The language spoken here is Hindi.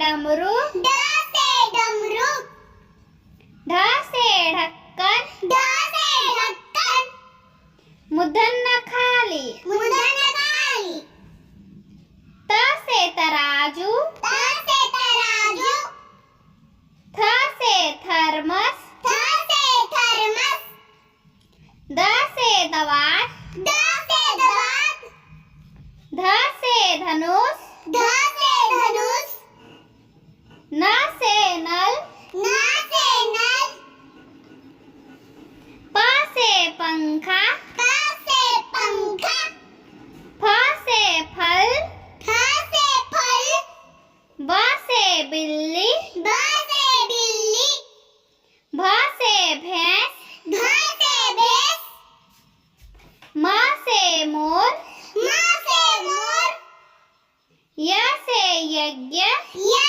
डमरू, ड से डमरू, ढ से ढक्कन, ढ से ढक्कन, मूर्धन्य खाली, मूर्धन्य खाली, त से तराजू, त से तराजू, थ से थर्मस, थ से थर्मस, द से दवात, द से दवात, ध से धनुष, ध से धनुष, न से नल, न से नल, प से पंखा, प से पंखा, फ से फल, फ से फल, ब से बिल्ली, ब से बिल्ली, भ से भैंस, भ से भैंस, म से मोर, म से मोर, य से यज्ञ, य